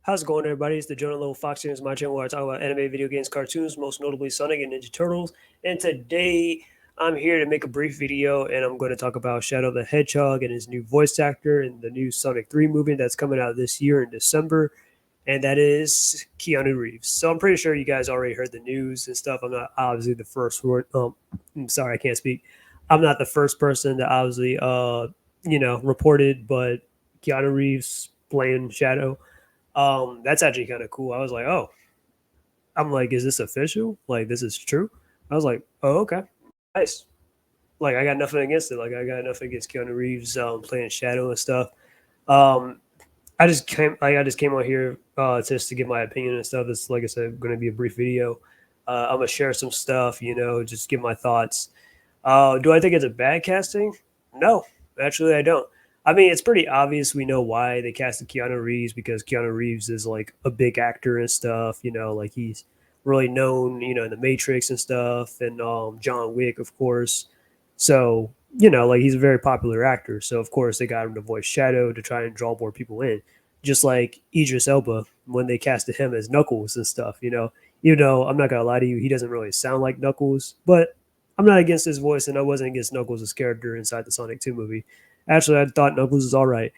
How's it going, everybody? It's the Jonah Little Fox here. It's my channel where I talk about anime, video games, cartoons, most notably Sonic and Ninja Turtles. And today I'm here to make a brief video and I'm going to talk about Shadow the Hedgehog and his new voice actor in the new Sonic 3 movie that's coming out this year in December. And that is Keanu Reeves. So I'm pretty sure you guys already heard the news and stuff. I'm not obviously the first one. I'm sorry, I can't speak. I'm not the first person that obviously, reported, but Keanu Reeves playing Shadow, that's actually kind of cool. I was like, oh, I'm like, is this official? Like, this is true? I was like, oh, okay, nice. Like, I got nothing against it. Like, I got nothing against Keanu Reeves playing Shadow and stuff. Um, I just came on here just to give my opinion and stuff. It's like I said, going to be a brief video. I'm gonna share some stuff, just give my thoughts. Do I think it's a bad casting? No, actually, I don't. I mean, it's pretty obvious. We know why they casted Keanu Reeves because Keanu Reeves is like a big actor and stuff. Like he's really known, in the Matrix and stuff, and John Wick, of course. So like he's a very popular actor. So of course they got him to voice Shadow to try and draw more people in. Just like Idris Elba when they casted him as Knuckles and stuff. Even though I'm not gonna lie to you, he doesn't really sound like Knuckles, but I'm not against his voice, and I wasn't against Knuckles' character inside the Sonic 2 movie. Actually, I thought Knuckles was all right.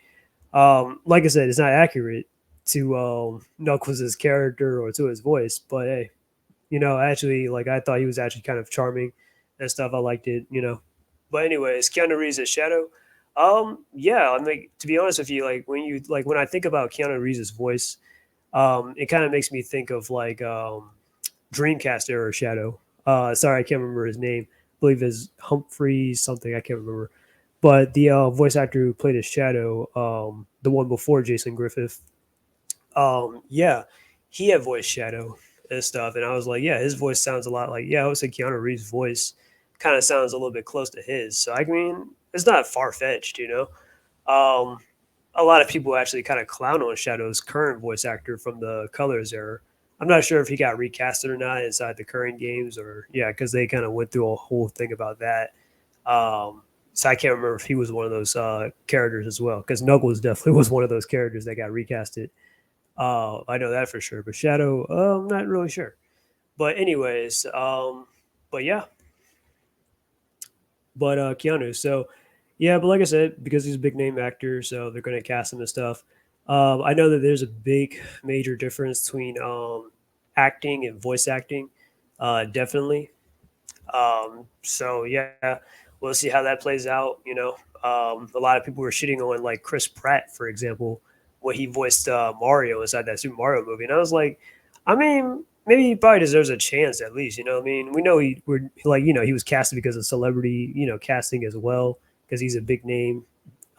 Like I said, it's not accurate to Knuckles' character or to his voice, but hey, actually, like I thought he was actually kind of charming and stuff. I liked it. But anyways, Keanu Reeves as Shadow. Yeah, I'm like to be honest with you, like when I think about Keanu Reeves' voice, it kind of makes me think of like Dreamcast era Shadow. Sorry, I can't remember his name. I believe is Humphrey something. I can't remember. But the voice actor who played his Shadow, the one before Jason Griffith, yeah, he had voiced Shadow and stuff. And I was like, yeah, his voice sounds a lot like, yeah, I would say Keanu Reeves' voice kind of sounds a little bit close to his. So, I mean, it's not far fetched. Um, a lot of people actually kind of clown on Shadow's current voice actor from the Colors era. I'm not sure if he got recasted or not inside the current games, or yeah, because they kind of went through a whole thing about that. So I can't remember if he was one of those characters as well, because Knuckles definitely was one of those characters that got recasted. I know that for sure, but Shadow, I'm not really sure. But anyways, but yeah, but Keanu. So yeah, but like I said, because he's a big name actor, so they're going to cast him and stuff. I know that there's a big major difference between acting and voice acting, definitely. So yeah, we'll see how that plays out. A lot of people were shitting on like Chris Pratt, for example, when he voiced Mario inside that Super Mario movie, and I was like, I mean, maybe he probably deserves a chance at least. I mean, we know we're like he was casted because of celebrity, casting as well because he's a big name.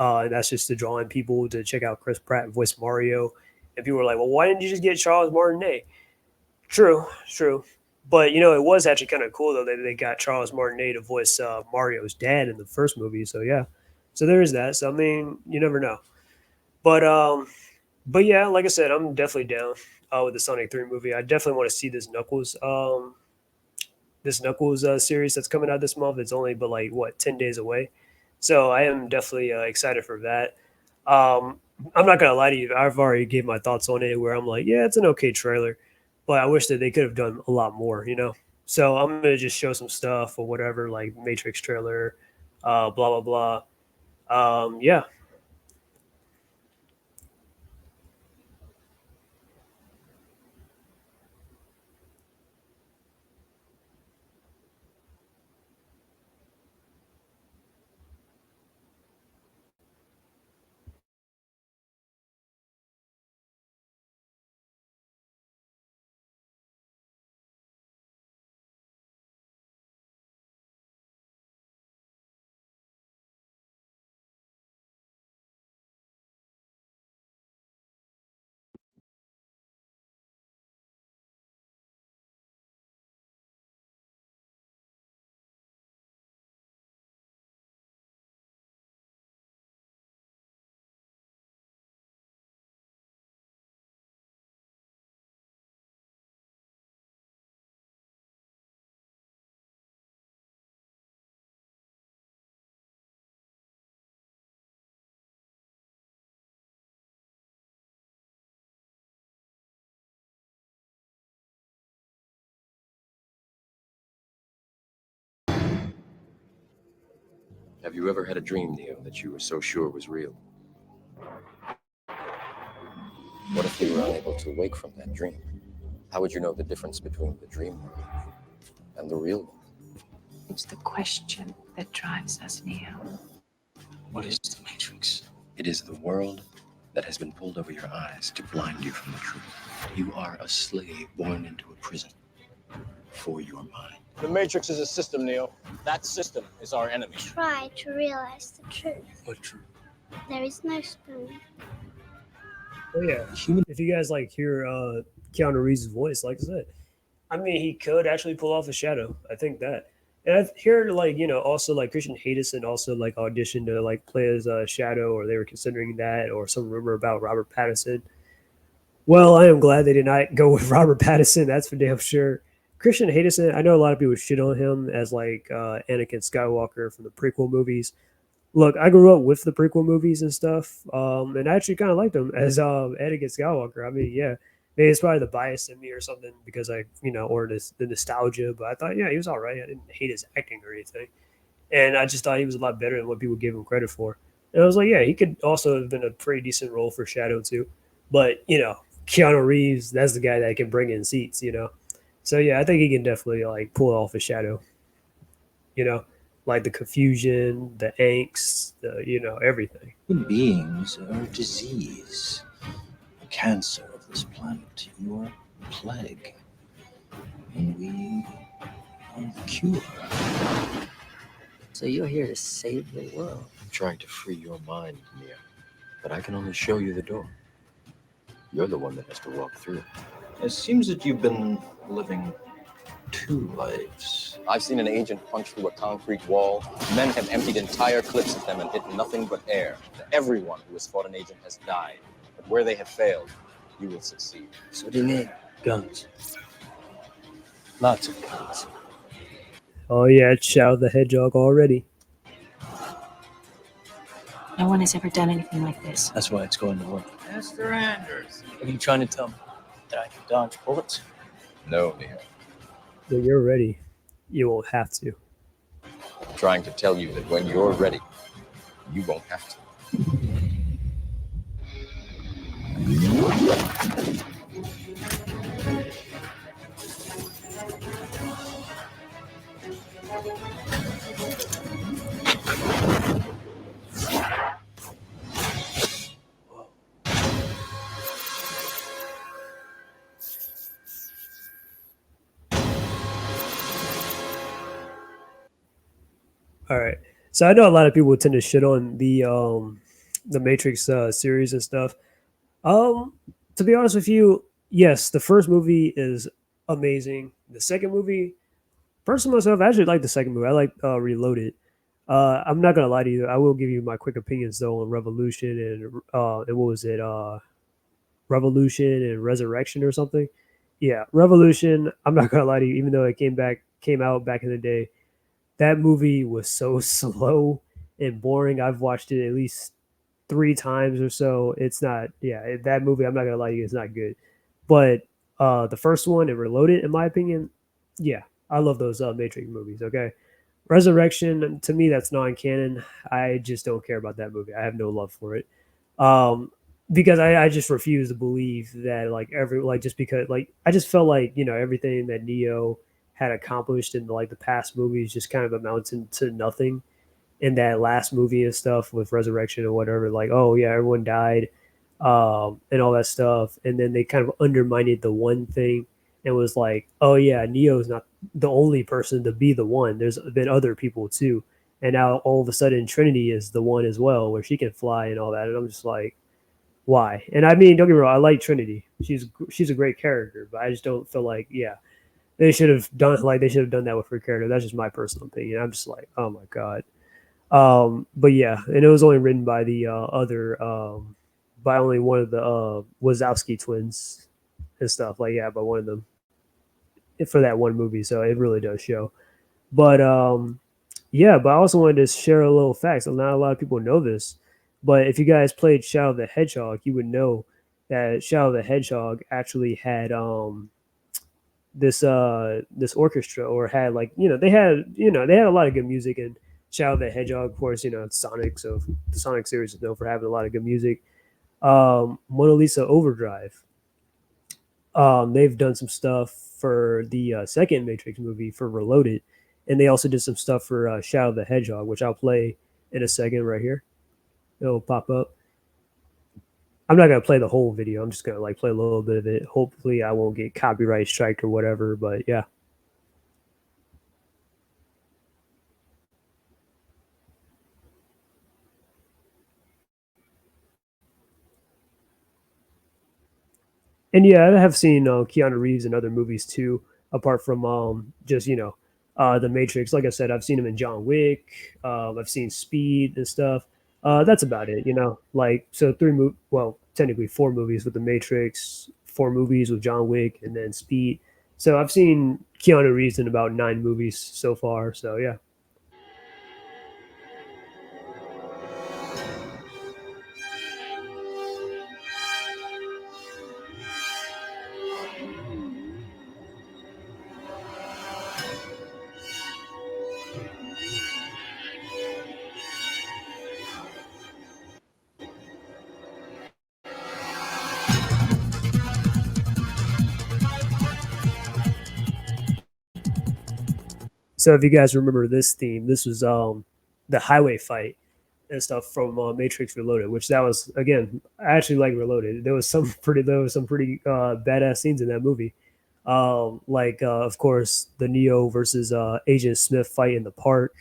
And that's just to draw in people to check out Chris Pratt voice Mario. And people were like, well, why didn't you just get Charles Martinet? True, true. But it was actually kind of cool though that they got Charles Martinet to voice Mario's dad in the first movie. So yeah, so there is that. So I mean, you never know. But but yeah, like I said, I'm definitely down with the Sonic 3 movie. I definitely want to see this Knuckles series that's coming out this month. It's only but like what 10 days away, so I am definitely excited for that. I'm not gonna lie to you. I've already gave my thoughts on it. Where I'm like, yeah, it's an okay trailer, but I wish that they could have done a lot more. So I'm gonna just show some stuff or whatever, like Matrix trailer, blah blah blah. Yeah, Have you ever had a dream, Neo, that you were so sure was real? What if you were unable to wake from that dream? How would you know the difference between the dream world and the real one? It's the question that drives us, Neo. What is the Matrix? It is the world that has been pulled over your eyes to blind you from the truth. You are a slave born into a prison for your mind. The Matrix is a system, Neo. That system is our enemy. Try to realize the truth. What truth? There is no spoon. Oh yeah, Human. if you guys like hear Keanu Reeves' voice, like I said, I mean he could actually pull off a shadow. I think that. And I've heard like also like Christian Hedison also like auditioned to like play as a Shadow, or they were considering that, or some rumor about Robert Pattinson. Well, I am glad they did not go with Robert Pattinson. That's for damn sure. Christian Hedison, I know a lot of people shit on him as like Anakin Skywalker from the prequel movies. Look, I grew up with the prequel movies and stuff, and I actually kind of liked him as Anakin Skywalker. I mean, yeah, maybe it's probably the bias in me or something because or the nostalgia. But I thought, yeah, he was all right. I didn't hate his acting or anything, and I just thought he was a lot better than what people gave him credit for. And I was like, yeah, he could also have been a pretty decent role for Shadow too. But Keanu Reeves, that's the guy that can bring in seats. So yeah, I think he can definitely like pull off a Shadow. You know, like the confusion, the angst, everything. Human beings are a disease, a cancer of this planet. You are a plague, and we are the cure. So you're here to save the world. I'm trying to free your mind, Neo, but I can only show you the door. You're the one that has to walk through it. It seems that you've been living two lives. I've seen an agent punch through a concrete wall. Men have emptied entire clips at them and hit nothing but air. Everyone who has fought an agent has died. But where they have failed, you will succeed. So what do you mean? Guns. Lots of guns. Oh yeah, it's Shadow the Hedgehog already. No one has ever done anything like this. That's why it's going to work. Mr. Anders, are you trying to tell me that I can dodge bullets? No, Neo. When you're ready, you won't have to. I'm trying to tell you that when you're ready, you won't have to. All right. So I know a lot of people tend to shit on the Matrix series and stuff. Um, to be honest with you, yes, the first movie is amazing. The second movie, personally myself, I actually like the second movie. I like Reloaded. I'm not gonna lie to you. I will give you my quick opinions though on Revolution and what was it? Revolution and Resurrection or something. Yeah, Revolution. I'm not gonna lie to you. Even though it came out back in the day, that movie was so slow and boring. I've watched it at least 3 times or so. It's not, yeah, that movie. I'm not gonna lie to you, it's not good. But the first one, and Reloaded, in my opinion, yeah, I love those Matrix movies. Okay, Resurrection to me that's non-canon. I just don't care about that movie. I have no love for it. Um, because I just refuse to believe that like just because like I just felt like everything that Neo had accomplished in like the past movies just kind of amounted to nothing in that last movie and stuff with Resurrection or whatever. Like, oh yeah, everyone died, and all that stuff, and then they kind of undermined the one thing and was like, oh yeah, Neo's not the only person to be the one. There's been other people too, and now all of a sudden Trinity is the one as well, where she can fly and all that. And I'm just like, why? And I mean, don't get me wrong, I like Trinity. She's a great character, but I just don't feel like they should have done that with her character. That's just my personal opinion. I'm just like, oh my god. But yeah, and it was only written by the other by only one of the Wazowski twins and stuff. Like yeah, by one of them for that one movie. So it really does show. But yeah, but I also wanted to share a little fact. So not a lot of people know this, but if you guys played Shadow the Hedgehog, you would know that Shadow the Hedgehog actually had this orchestra, or had like they had a lot of good music, and Shadow the Hedgehog, of course, it's Sonic, so the Sonic series is known for having a lot of good music. Mona Lisa Overdrive. They've done some stuff for the second Matrix movie for Reloaded, and they also did some stuff for Shadow the Hedgehog, which I'll play in a second right here. It'll pop up. I'm not gonna play the whole video. I'm just gonna like play a little bit of it. Hopefully, I won't get copyright striked or whatever. But yeah. And yeah, I have seen Keanu Reeves in other movies too, apart from just the Matrix. Like I said, I've seen him in John Wick. I've seen Speed and stuff. That's about it. Like so well, technically four movies with the Matrix, four movies with John Wick, and then Speed. So I've seen Keanu Reeves in about 9 movies so far. So yeah. So if you guys remember this theme, this was the highway fight and stuff from Matrix Reloaded, which that was again I actually like Reloaded. There was some pretty badass scenes in that movie. Like of course the Neo versus Agent Smith fight in the park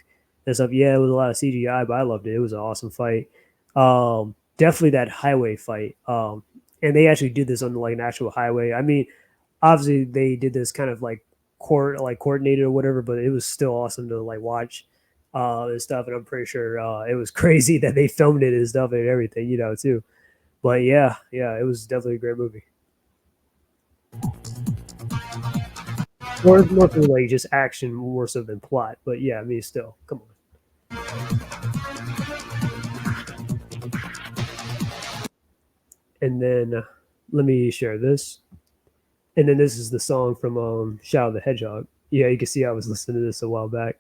and stuff. Yeah, it was a lot of CGI, but I loved it. It was an awesome fight. Definitely that highway fight. And they actually did this on like an actual highway. I mean, obviously they did this kind of like coordinated or whatever, but it was still awesome to like watch and stuff. And I'm pretty sure it was crazy that they filmed it and stuff and everything, too. But yeah, it was definitely a great movie. More for like just action more so than plot. But yeah, I mean, still, come on. And then let me share this. And then this is the song from Shadow the Hedgehog. Yeah, you can see I was listening to this a while back.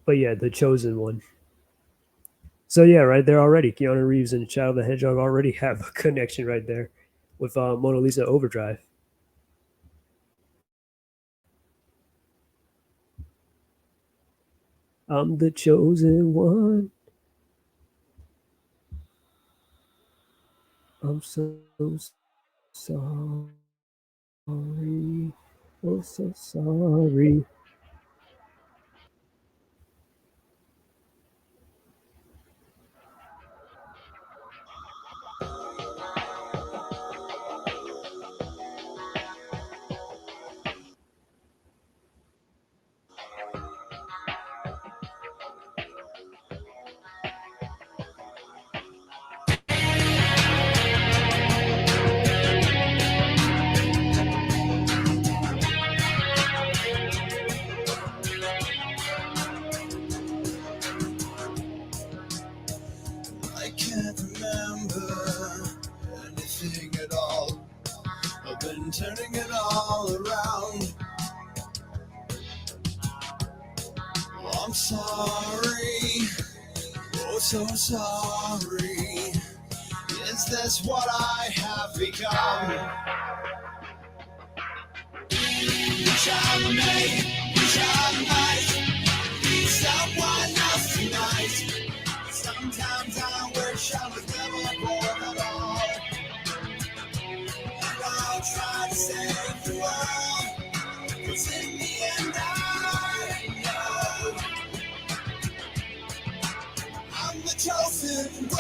But yeah, the chosen one. So yeah, right there already, Keanu Reeves and Shadow the Hedgehog already have a connection right there with Mona Lisa Overdrive. I'm the chosen one. I'm so sorry. Oh, so sorry. I can't remember anything at all. I've been turning it all around. Oh, I'm sorry, oh so sorry. Is this what I have become? Wish I may, wish I might be someone else tonight. Sometimes I wish I was never born at all. And I'll try to save the world, 'cause in the end I know I'm the chosen one.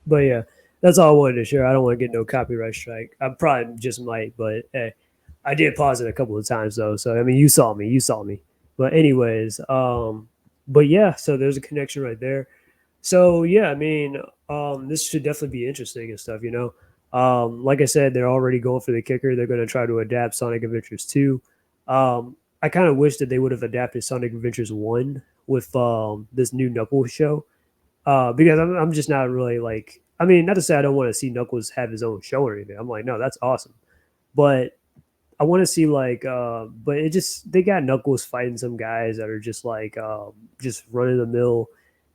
But yeah, that's all I wanted to share. I don't want to get no copyright strike. I probably just might, but hey, I did pause it a couple of times though. So I mean, you saw me. But anyways, but yeah, so there's a connection right there. So yeah, I mean, this should definitely be interesting and stuff. Like I said, they're already going for the kicker. They're going to try to adapt Sonic Adventures 2. I kind of wish that they would have adapted Sonic Adventures 1 with this new Knuckles show. Because I'm just not really like, I mean, not to say I don't want to see Knuckles have his own show or anything. I'm like, no, that's awesome. But I want to see like, but it just they got Knuckles fighting some guys that are just like, just run of the mill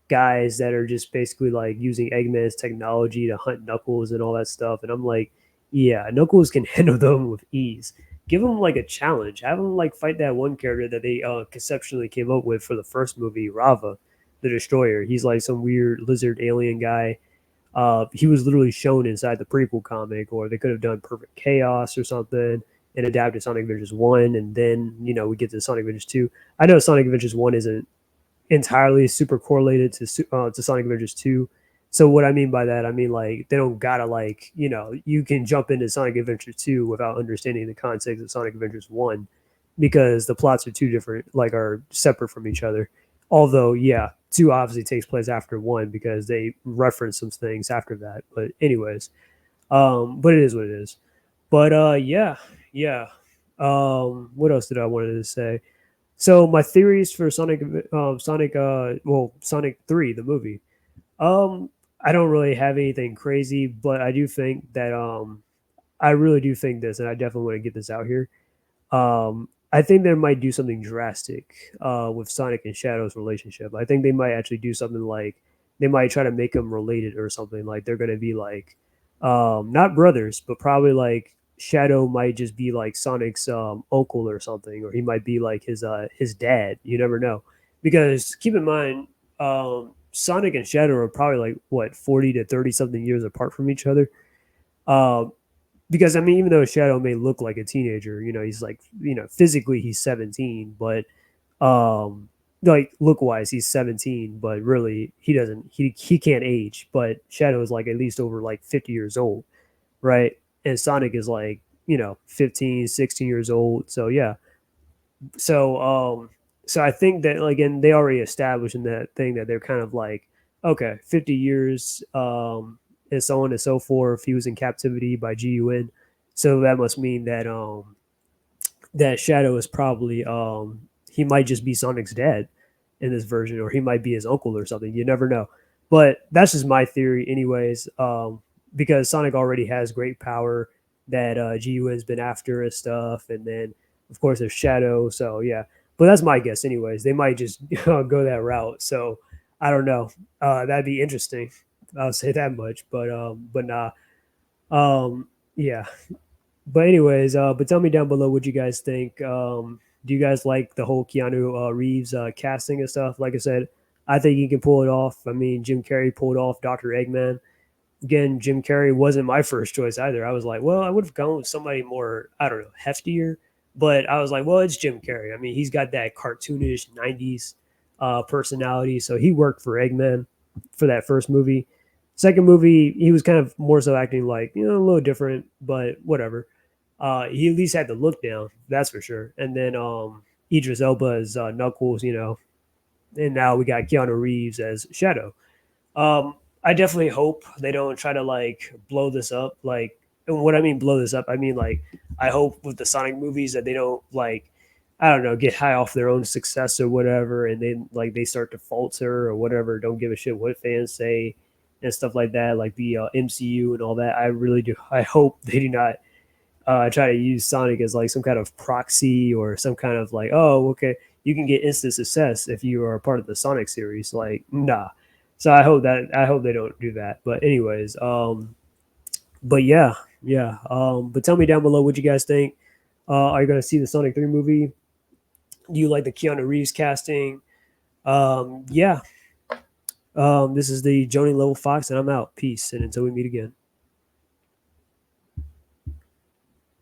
guys that are just basically like using Eggman's technology to hunt Knuckles and all that stuff. And I'm like, yeah, Knuckles can handle them with ease. Give him like a challenge. Have him like fight that one character that they conceptually came up with for the first movie, Rava, the Destroyer. He's like some weird lizard alien guy. He was literally shown inside the prequel comic, or they could have done Perfect Chaos or something and adapted Sonic Adventures 1, and then, we get to Sonic Adventures 2. I know Sonic Adventures 1 isn't entirely super correlated to Sonic Adventures 2. So what I mean by that, I mean like they don't gotta like, you can jump into Sonic Adventure 2 without understanding the context of Sonic Adventures 1, because the plots are too different, like are separate from each other. Although, yeah, 2 obviously takes place after 1 because they reference some things after that. But anyways, but it is what it is. But yeah, yeah. What else did I wanted to say? So my theories for Sonic 3, the movie. Um, I don't really have anything crazy, but I do think that I really do think this, and I definitely want to get this out here. I think they might do something drastic with Sonic and Shadow's relationship. I think they might actually do something like they might try to make them related or something. Like they're going to be like not brothers, but probably like Shadow might just be like Sonic's uncle or something, or he might be like his dad. You never know, because keep in mind, Sonic and Shadow are probably like what 40 to 30 something years apart from each other. Um, because I mean, even though Shadow may look like a teenager, he's like, physically he's 17, but like look wise he's 17, but really he can't age. But Shadow is like at least over like 50 years old, right? And Sonic is like, 15, 16 years old. So yeah. So so I think that like, and they already established in that thing that they're kind of like, okay, 50 years, and so on and so forth. He was in captivity by GUN. So that must mean that that Shadow is probably he might just be Sonic's dad in this version, or he might be his uncle or something. You never know. But that's just my theory, anyways. Because Sonic already has great power that GUN's been after and stuff, and then of course there's Shadow. So yeah, but that's my guess, anyways. They might just go that route. So I don't know. That'd be interesting. I'll say that much. But nah. Yeah, but anyways, but tell me down below what you guys think. Do you guys like the whole Keanu Reeves casting and stuff? Like I said, I think he can pull it off. I mean, Jim Carrey pulled off Dr. Eggman. Again, Jim Carrey wasn't my first choice either. I was like, well, I would have gone with somebody more, I don't know, heftier. But I was like, well, it's Jim Carrey. I mean, he's got that cartoonish 90s personality. So he worked for Eggman for that first movie. Second movie, he was kind of more so acting like, a little different, but whatever. He at least had the look down, that's for sure. And then Idris Elba as Knuckles, and now we got Keanu Reeves as Shadow. I definitely hope they don't try to like blow this up. Like, and what I mean blow this up, I mean like I hope with the Sonic movies that they don't like, I don't know, get high off their own success or whatever, and then like they start to falter or whatever. Don't give a shit what fans say and stuff like that, like the MCU and all that. I really do. I hope they do not try to use Sonic as like some kind of proxy or some kind of like, oh, okay, you can get instant success if you are a part of the Sonic series. Like, nah. So I hope they don't do that. But anyways, but yeah, yeah. But tell me down below what you guys think. Are you gonna see the Sonic 3 movie? Do you like the Keanu Reeves casting? Yeah. This is the Joni Level Fox, and I'm out. Peace, and until we meet again.